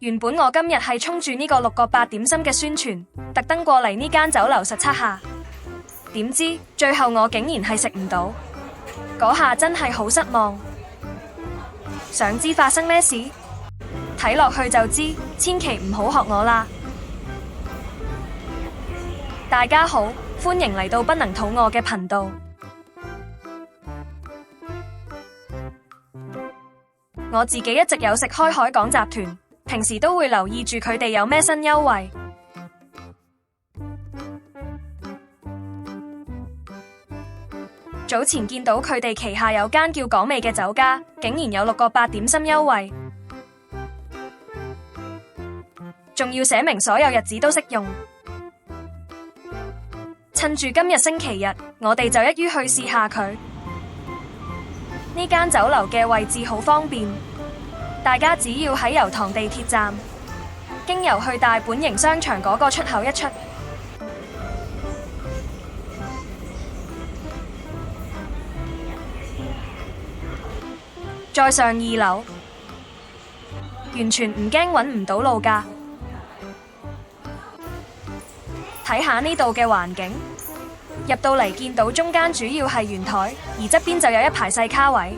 原本我今日係衝住呢個6個8點心嘅宣傳，特登過嚟呢間酒樓實測下，點知最後我竟然係食唔到，嗰下真係好失望。想知發生咩事？睇落去就知，千祈唔好學我啦。大家好，歡迎嚟到不能肚餓嘅頻道。我自己一直有食開海港集團，平時都會留意住佢哋有咩新優惠。早前見到佢哋旗下有間叫港味嘅酒家，竟然有6個8點心優惠，仲要寫明所有日子都適用。趁住今日星期日，我哋就一於去試下佢。呢間酒樓嘅位置好方便，大家只要喺油塘地鐵站經由去大本營商場嗰個出口一出，再上2樓，完全唔驚搵唔到路㗎。睇下呢度嘅環境，入到嚟見到中間主要係圓台，而側邊就有一排細卡位。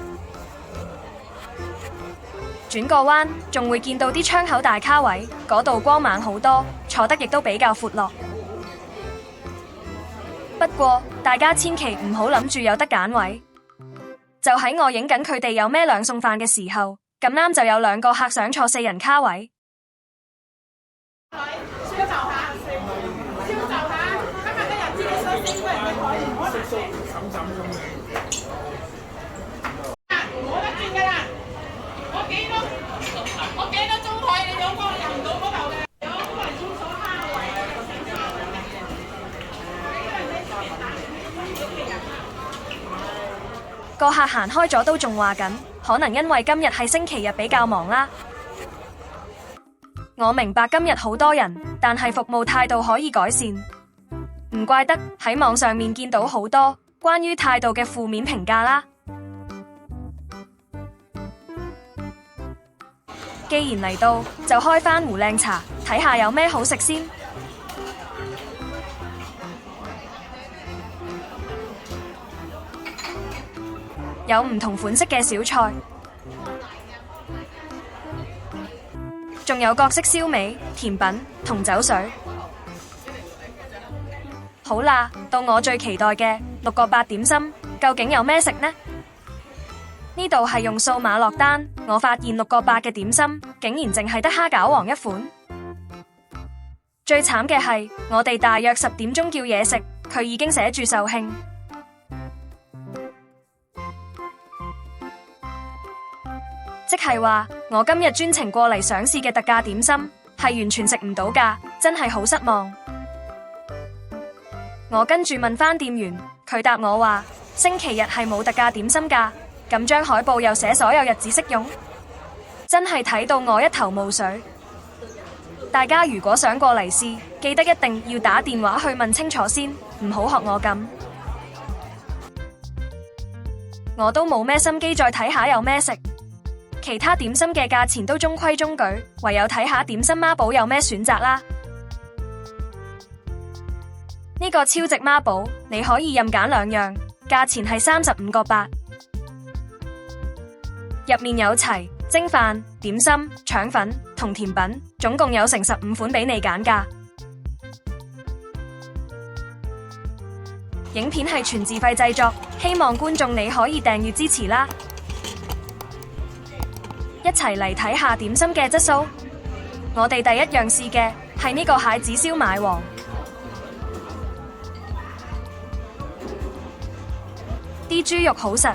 轉個彎，仲會見到啲窗口大卡位，嗰度光猛好多，坐得亦都比較闊落。不過大家千祈唔好諗住有得揀位，就喺我影緊佢哋有咩兩餸飯嘅時候，咁啱就有2個客想坐4人卡位。個客行開咗都仲話緊，可能因為今日係星期日比較忙啦。我明白今日好多人，但係服務態度可以改善，唔怪得喺網上面見到好多關於態度嘅負面評價啦。既然嚟到，就開返壺靚茶，睇下有咩好食先。有唔同款式嘅小菜，仲有各式燒味、甜品同酒水。好啦，到我最期待嘅6個8點心，究竟有咩食呢？呢度係用數碼落單，我發現6個8嘅點心竟然淨係得蝦餃王一款。最慘嘅係，我哋大約10點鐘叫嘢食，佢已經寫住售罄。即係話，我今日專程過嚟想試嘅特價點心，係完全食唔到㗎，真係好失望。我跟住問返店員，佢答我話，星期日係冇特價點心㗎，咁張海報又寫所有日子適用，真係睇到我一頭霧水。大家如果想過嚟試，記得一定要打電話去問清楚先，唔好學我咁。我都冇咩心機再睇下有咩食。其他點心嘅價錢都中規中矩，唯有睇下點心孖寶有咩選擇啦。呢個超值孖寶，你可以任揀2樣，價錢係35個8，入面有齊蒸飯、點心、腸粉同甜品，總共有成15款俾你揀㗎。影片係全自費製作，希望觀眾你可以訂閱支持啦。一齊嚟睇下點心嘅質素。我哋第一樣試嘅係呢個蟹子燒賣王，啲豬肉好實，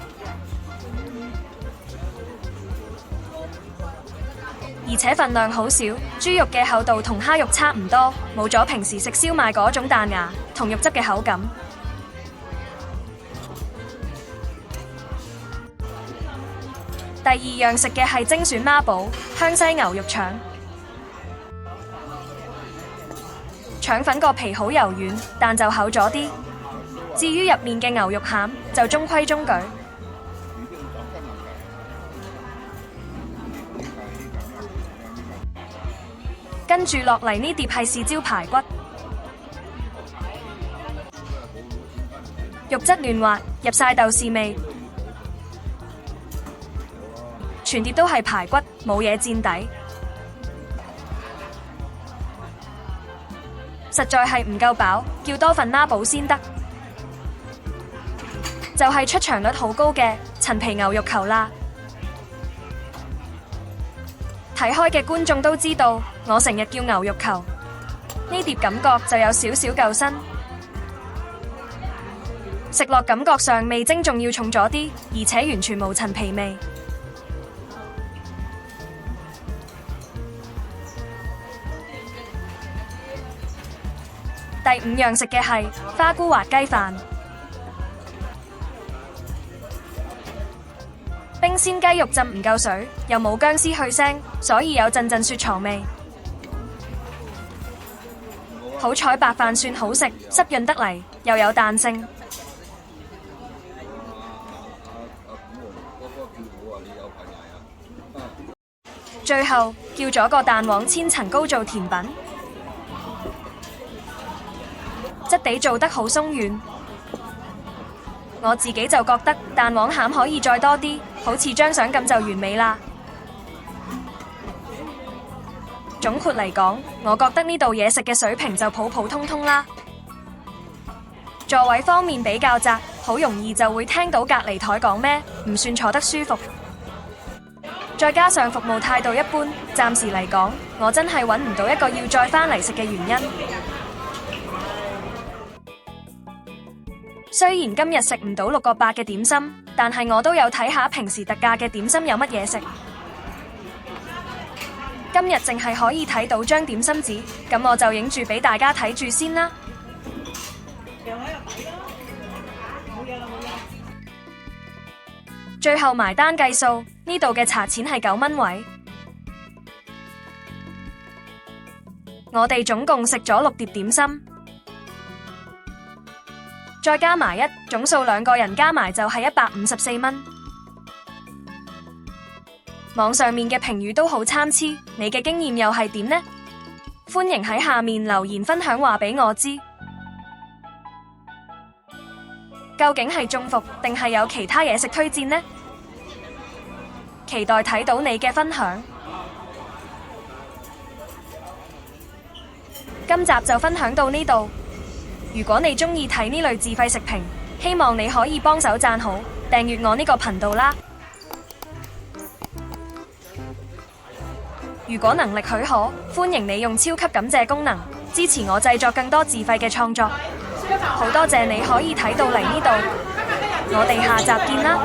而且份量好少，豬肉嘅厚度同蝦肉差唔多，冇咗平時食燒賣嗰種彈牙同肉汁嘅口感。第2樣食嘅係精選孖寶香西牛肉腸，腸粉個皮好柔軟，但就厚咗啲。至於入面嘅牛肉餡就中規中矩。跟住落嚟呢碟係豉椒排骨，肉質嫩滑，入晒豆豉味，全碟都係排骨，冇嘢墊底，實在係唔夠飽，叫多份拉補先得。就係出場率好高嘅陳皮牛肉球啦。睇開嘅觀眾都知道，我成日叫牛肉球。呢碟感覺就有少少夠身，食落感覺上味精仲要重咗啲，而且完全冇陳皮味。第五樣食嘅係花菇滑雞飯。冰鮮雞肉浸唔夠水，又冇薑絲去腥，所以有陣陣雪藏味。好彩白飯算好食，濕潤得嚟，又有彈性。最後叫咗個蛋黃千層糕做甜品，質地做得好鬆軟。我自己就覺得蛋黃餡可以再多啲，好似張相咁就完美啦。總括嚟講，我覺得呢度嘢食嘅水平就普普通通啦。座位方面比較窄，好容易就會聽到隔離台講咩，唔算坐得舒服。再加上服務態度一般，暫時嚟講，我真係揾唔到一個要再返嚟食嘅原因。雖然今日食唔到6個8嘅點心，但係我都有睇下平時特價嘅點心有乜嘢食。今日淨係可以睇到張點心紙，咁我就影住俾大家睇住先啦。最後埋單計數，呢度嘅茶錢係9蚊位。我哋總共食咗6碟點心。再加埋總數2個人加埋就係154蚊。網上面嘅評語都好參差，你嘅經驗又係點呢？歡迎喺下面留言分享話俾我知。究竟係中伏定係有其他嘢食推薦呢？期待睇到你嘅分享。今集就分享到呢度。如果你鍾意睇呢類自費食評，希望你可以幫手讚好、訂閱我呢個頻道啦。如果能力許可，歡迎你用超級感謝功能支持我製作更多自費嘅創作。好多謝你可以睇到嚟呢度，我哋下集見啦。